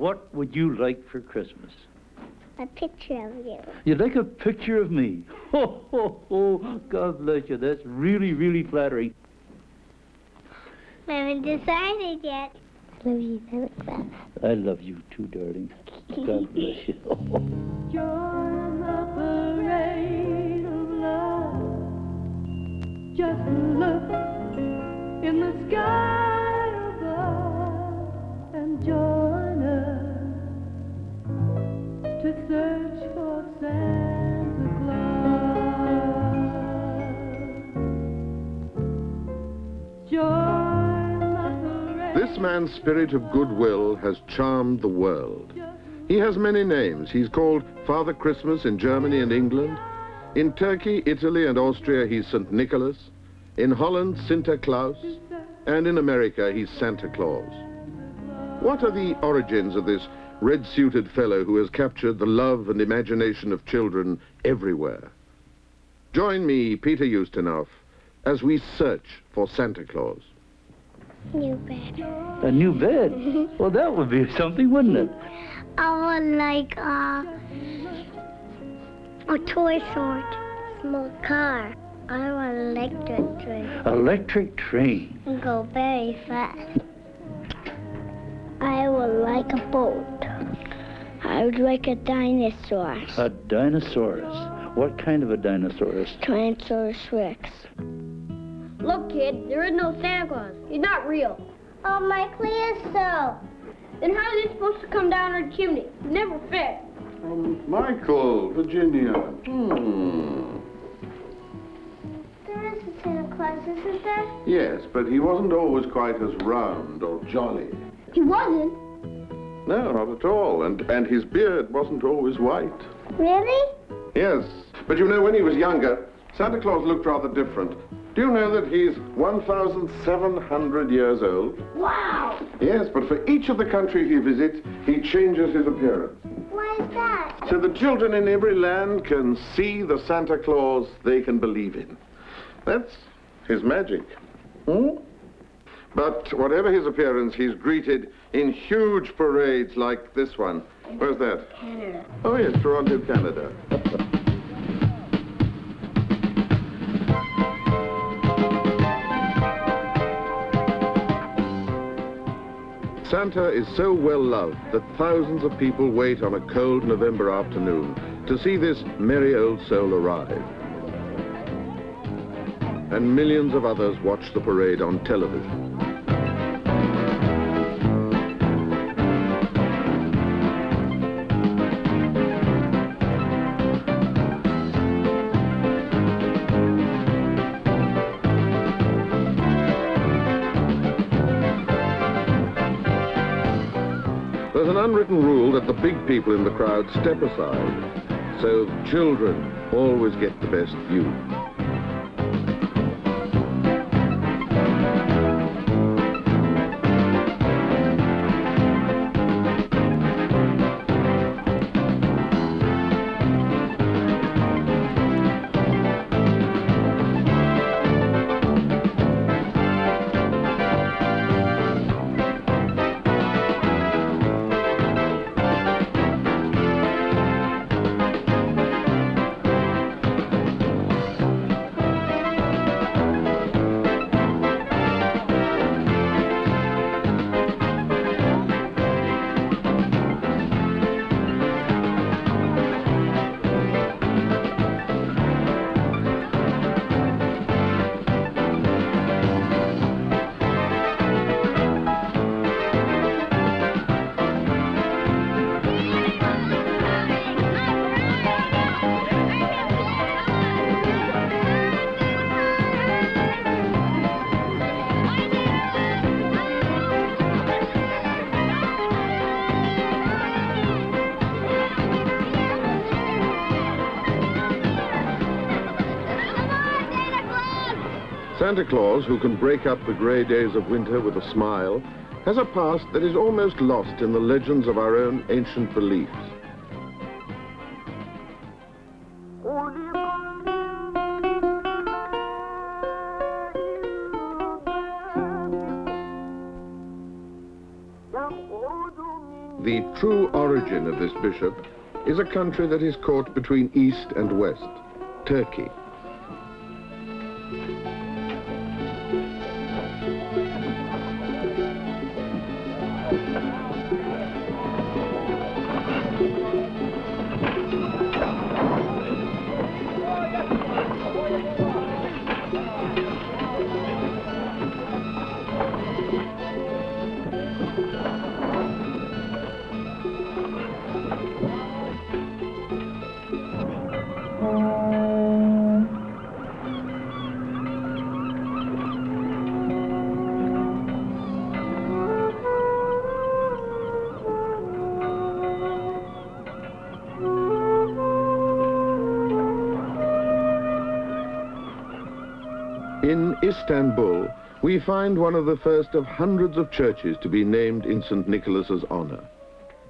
what would you like for Christmas? A picture of you. You'd like a picture of me? Ho, ho, ho. God bless you. That's really, really flattering. I haven't decided yet. I love you very much. I love you too, darling. God bless you. Join the parade of love. Just look in the sky above and join us to search for Santa Claus. Join the parade. This man's spirit of goodwill has charmed the world. He has many names. He's called Father Christmas in Germany and England. In Turkey, Italy, and Austria, he's St. Nicholas. In Holland, Sinterklaas. And in America, he's Santa Claus. What are the origins of this red-suited fellow who has captured the love and imagination of children everywhere? Join me, Peter Ustinov, as we search for Santa Claus. New bed. A new bed? Well, that would be something, wouldn't it? I would like a toy sort, small car. I want an electric train. Electric train. And go very fast. I would like a boat. I would like a dinosaur. A dinosaurus. What kind of a dinosaurus? Tyrannosaurus Rex. Look, kid, there is no Santa Claus. He's not real. Oh, my Cleoso. Then how is he supposed to come down our chimney? It never fit. Michael, Virginia. There is a Santa Claus, isn't there? Yes, but he wasn't always quite as round or jolly. He wasn't. No, not at all. And his beard wasn't always white. Really? Yes, but you know, when he was younger, Santa Claus looked rather different. Do you know that he's 1,700 years old? Wow! Yes, but for each of the countries he visits, he changes his appearance. Why is that? So the children in every land can see the Santa Claus they can believe in. That's his magic. But whatever his appearance, he's greeted in huge parades like this one. Where's that? Canada. Oh, yes, Toronto, Canada. Santa is so well loved that thousands of people wait on a cold November afternoon to see this merry old soul arrive. And millions of others watch the parade on television. There's an unwritten rule that the big people in the crowd step aside, so children always get the best view. Santa Claus, who can break up the grey days of winter with a smile, has a past that is almost lost in the legends of our own ancient beliefs. The origin of this bishop is a country that is caught between East and West, Turkey. In Istanbul, we find one of the first of hundreds of churches to be named in St. Nicholas's honor.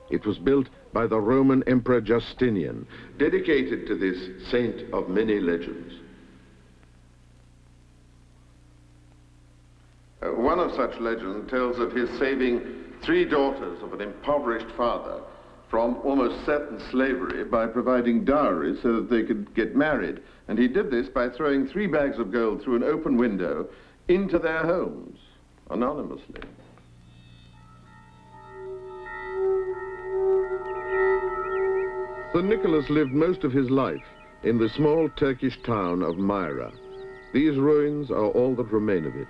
It was built by the Roman Emperor Justinian, dedicated to this saint of many legends. One of such legends tells of his saving 3 daughters of an impoverished father from almost certain slavery by providing dowries so that they could get married. And he did this by throwing 3 bags of gold through an open window into their homes, anonymously. St. Nicholas lived most of his life in the small Turkish town of Myra. These ruins are all that remain of it.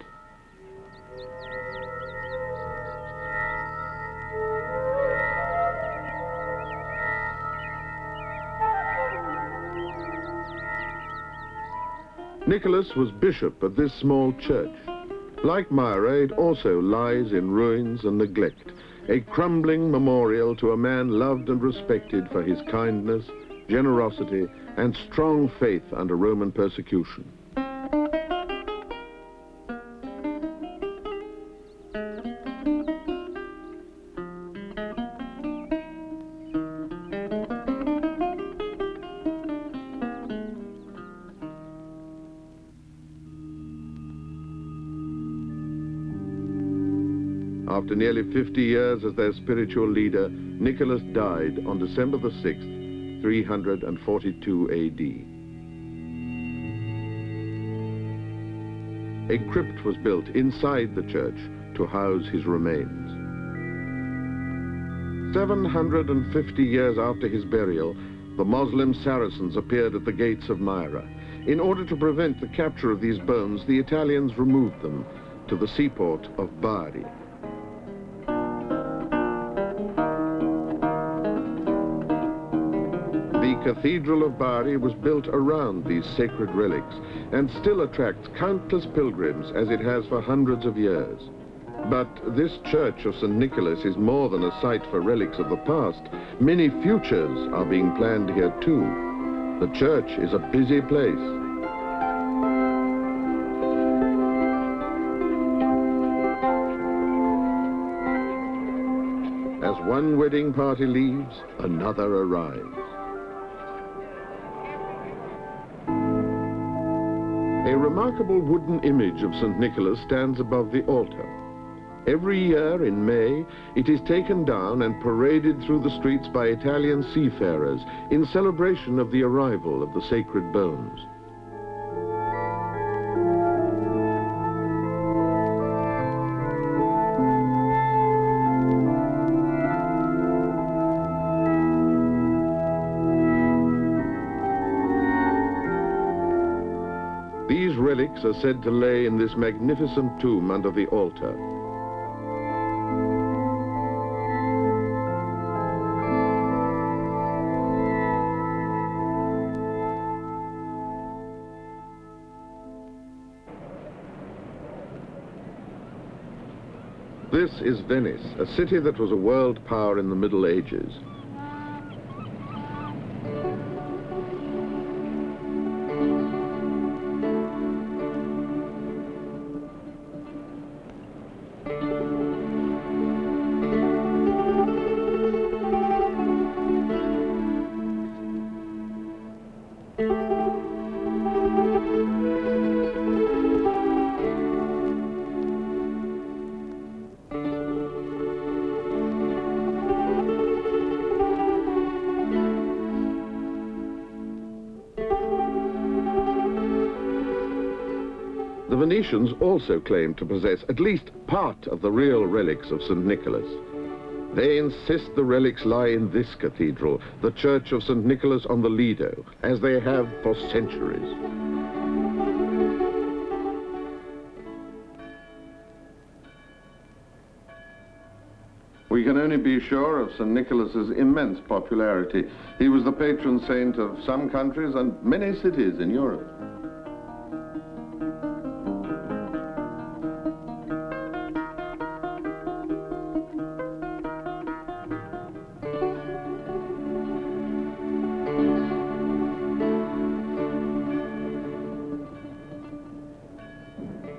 Nicholas was bishop of this small church. Like Myra, it also lies in ruins and neglect, a crumbling memorial to a man loved and respected for his kindness, generosity, and strong faith under Roman persecution. After nearly 50 years as their spiritual leader, Nicholas died on December the 6th, 342 AD. A crypt was built inside the church to house his remains. 750 years after his burial, the Muslim Saracens appeared at the gates of Myra. In order to prevent the capture of these bones, the Italians removed them to the seaport of Bari. The Cathedral of Bari was built around these sacred relics and still attracts countless pilgrims as it has for hundreds of years. But this church of St. Nicholas is more than a site for relics of the past. Many futures are being planned here too. The church is a busy place. As one wedding party leaves, another arrives. A remarkable wooden image of St. Nicholas stands above the altar. Every year in May, it is taken down and paraded through the streets by Italian seafarers in celebration of the arrival of the sacred bones. These relics are said to lay in this magnificent tomb under the altar. This is Venice, a city that was a world power in the Middle Ages. Venetians also claim to possess at least part of the real relics of St. Nicholas. They insist the relics lie in this cathedral, the Church of St. Nicholas on the Lido, as they have for centuries. We can only be sure of St. Nicholas's immense popularity. He was the patron saint of some countries and many cities in Europe.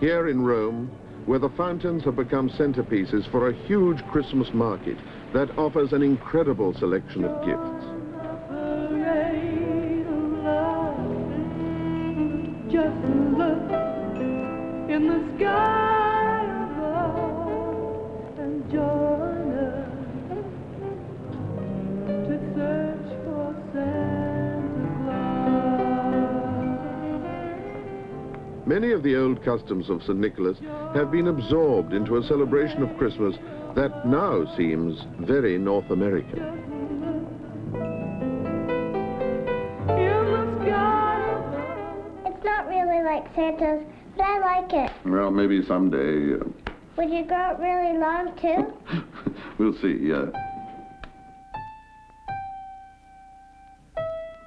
Here in Rome, where the fountains have become centerpieces for a huge Christmas market that offers an incredible selection of gifts. Just look in the sky above and join us to search for Santa Claus. Many of the old customs of St. Nicholas have been absorbed into a celebration of Christmas that now seems very North American. It's not really like Santa's, but I like it. Well, maybe someday. Would you grow it really long, too? We'll see,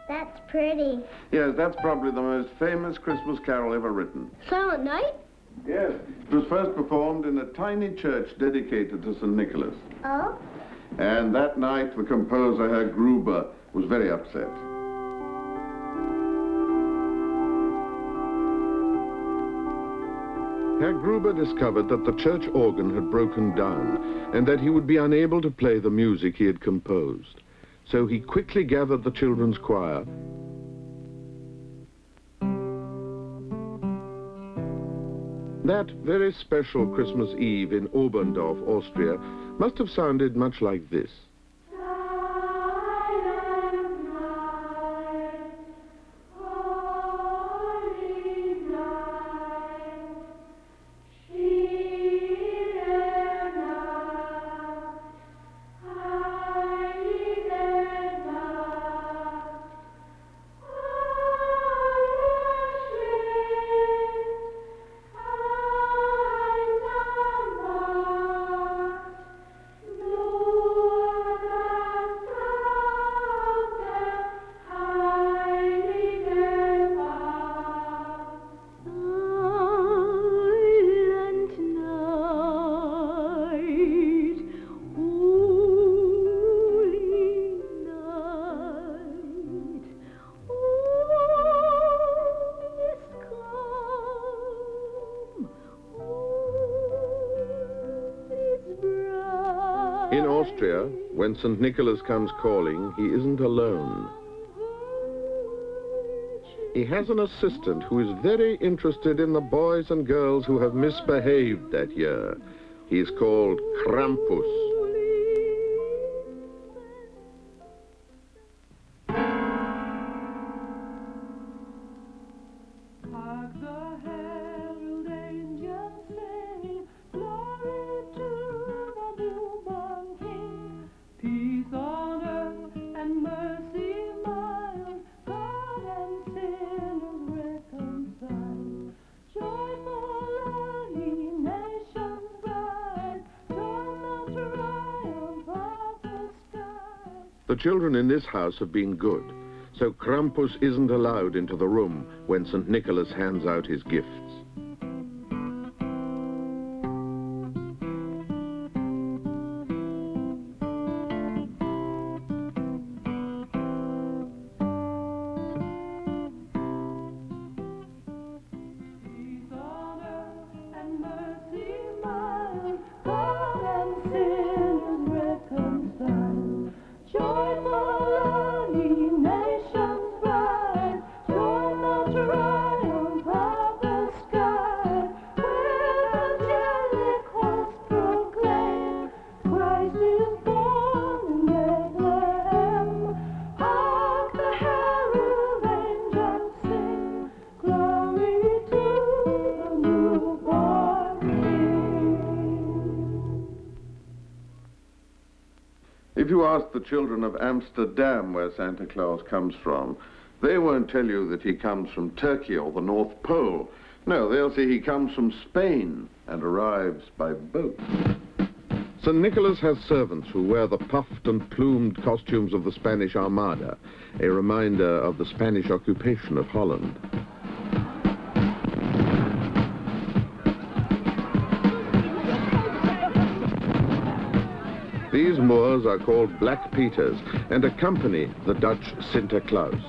That's pretty. Yes, that's probably the most famous Christmas carol ever written. Silent Night? Yes. It was first performed in a tiny church dedicated to St. Nicholas. Oh? And that night, the composer, Herr Gruber, was very upset. Herr Gruber discovered that the church organ had broken down and that he would be unable to play the music he had composed. So he quickly gathered the children's choir That very special Christmas Eve in Oberndorf, Austria, must have sounded much like this. In Austria, when St. Nicholas comes calling, he isn't alone. He has an assistant who is very interested in the boys and girls who have misbehaved that year. He's called Krampus. The children in this house have been good, so Krampus isn't allowed into the room when St. Nicholas hands out his gifts. ask the children of Amsterdam where Santa Claus comes from, they won't tell you that he comes from Turkey or the North Pole. No, they'll say he comes from Spain and arrives by boat. St. Nicholas has servants who wear the puffed and plumed costumes of the Spanish Armada, a reminder of the Spanish occupation of Holland. These Moors are called Black Peters and accompany the Dutch Sinterklaas.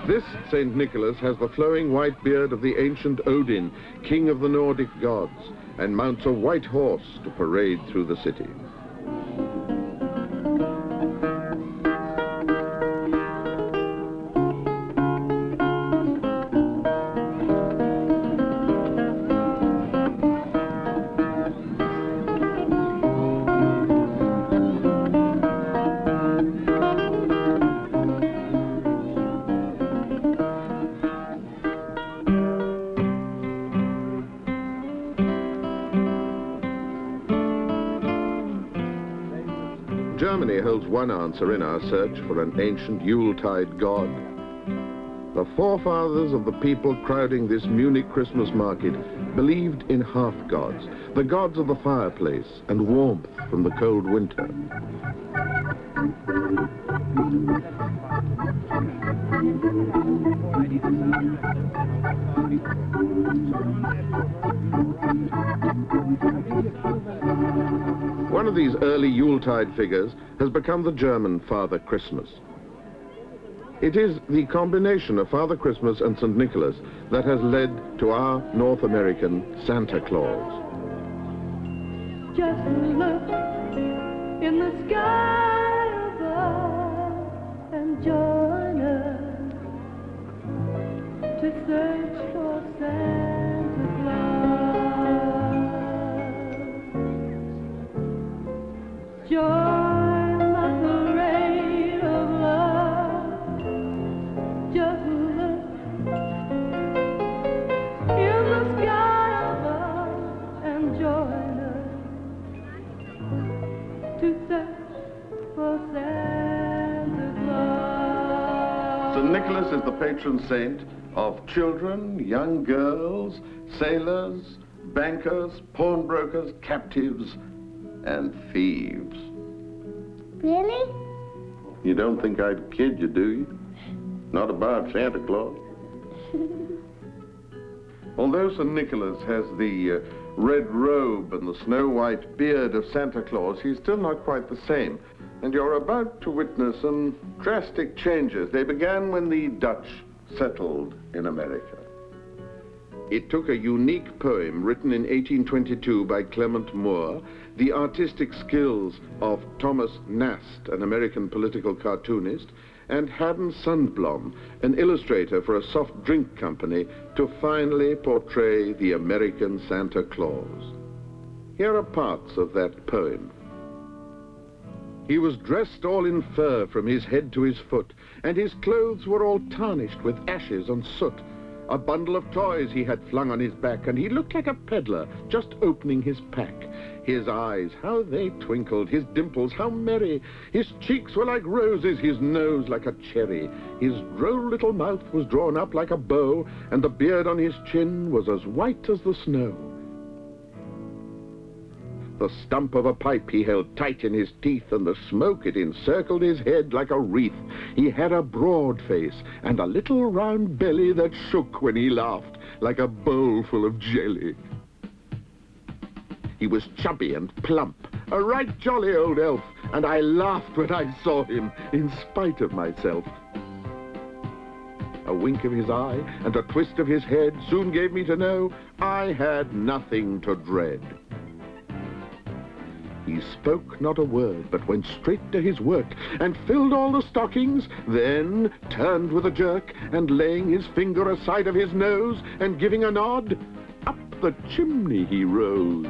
This St. Nicholas has the flowing white beard of the ancient Odin, king of the Nordic gods, and mounts a white horse to parade through the city. Germany holds one answer in our search for an ancient Yuletide god. The forefathers of the people crowding this Munich Christmas market believed in half-gods, the gods of the fireplace and warmth from the cold winter. One of these early Yuletide figures has become the German Father Christmas. It is the combination of Father Christmas and St. Nicholas that has led to our North American Santa Claus. Just look in the sky above and join us to search for Santa Claus. Join the parade of love. Just look in the sky above and join us to search for Santa Claus. St. Nicholas is the patron saint of children, young girls, sailors, bankers, pawnbrokers, captives, and thieves. Really? You don't think I'd kid you, do you? Not about Santa Claus. Although St. Nicholas has the red robe and the snow-white beard of Santa Claus, he's still not quite the same. And you're about to witness some drastic changes. They began when the Dutch settled in America. It took a unique poem written in 1822 by Clement Moore, the artistic skills of Thomas Nast, an American political cartoonist, and Haddon Sundblom, an illustrator for a soft drink company, to finally portray the American Santa Claus. Here are parts of that poem. He was dressed all in fur from his head to his foot, and his clothes were all tarnished with ashes and soot. A bundle of toys he had flung on his back, and he looked like a peddler just opening his pack. His eyes, how they twinkled, his dimples, how merry. His cheeks were like roses, his nose like a cherry. His droll little mouth was drawn up like a bow, and the beard on his chin was as white as the snow. the stump of a pipe he held tight in his teeth, and the smoke it encircled his head like a wreath. He had a broad face and a little round belly that shook when he laughed, like a bowl full of jelly. He was chubby and plump, a right jolly old elf, and I laughed when I saw him, in spite of myself. A wink of his eye and a twist of his head soon gave me to know I had nothing to dread. He spoke not a word, but went straight to his work, and filled all the stockings, then turned with a jerk, and laying his finger aside of his nose, and giving a nod, up the chimney he rose.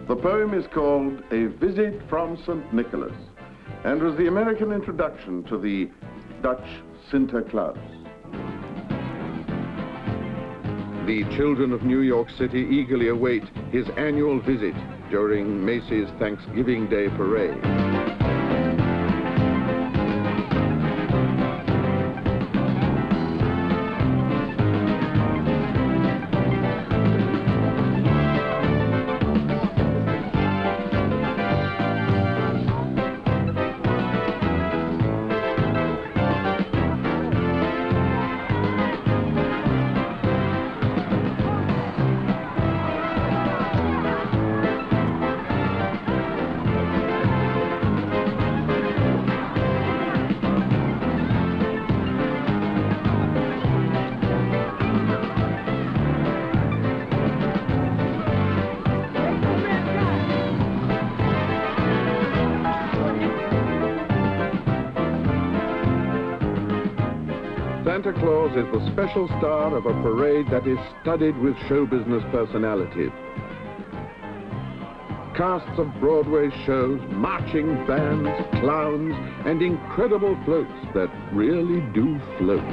The poem is called A Visit from St. Nicholas, and was the American introduction to the Dutch Sinterklaas. The children of New York City eagerly await his annual visit during Macy's Thanksgiving Day Parade. Santa Claus is the special star of a parade that is studded with show business personalities. Casts of Broadway shows, marching bands, clowns, and incredible floats that really do float.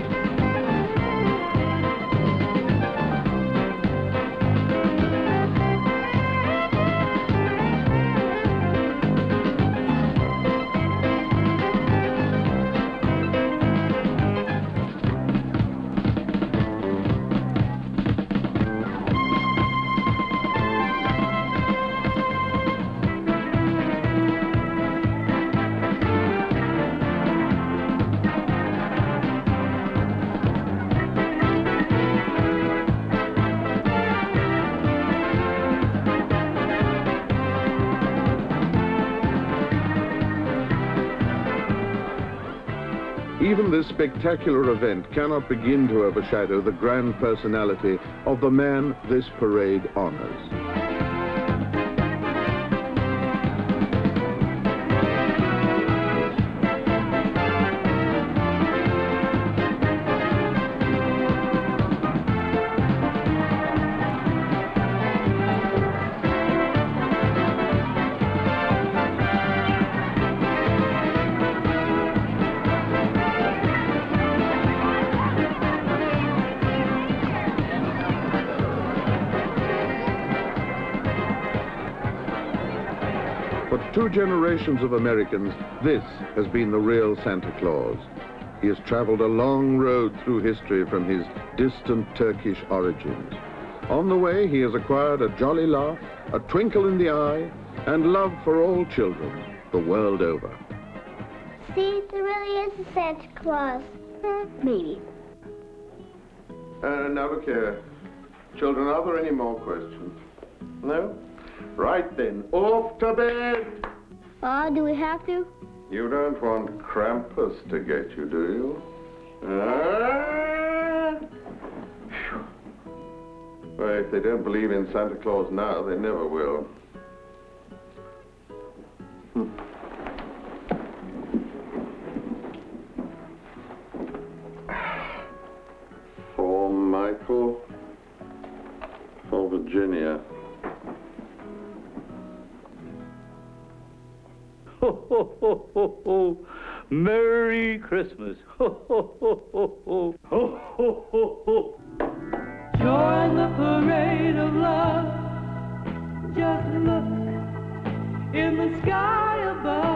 Even this spectacular event cannot begin to overshadow the grand personality of the man this parade honors. For 2 generations of Americans, this has been the real Santa Claus. He has traveled a long road through history from his distant Turkish origins. On the way, he has acquired a jolly laugh, a twinkle in the eye, and love for all children the world over. See, there really is a Santa Claus. Maybe. Now look here. Children, are there any more questions? No? Right then, off to bed! Do we have to? You don't want Krampus to get you, do you? Well, if they don't believe in Santa Claus now, they never will. For Michael, for Virginia. Ho, ho, ho, ho, ho. Merry Christmas. Ho, ho, ho, ho, ho. Ho, ho, ho, ho. Join the parade of love. Just look in the sky above.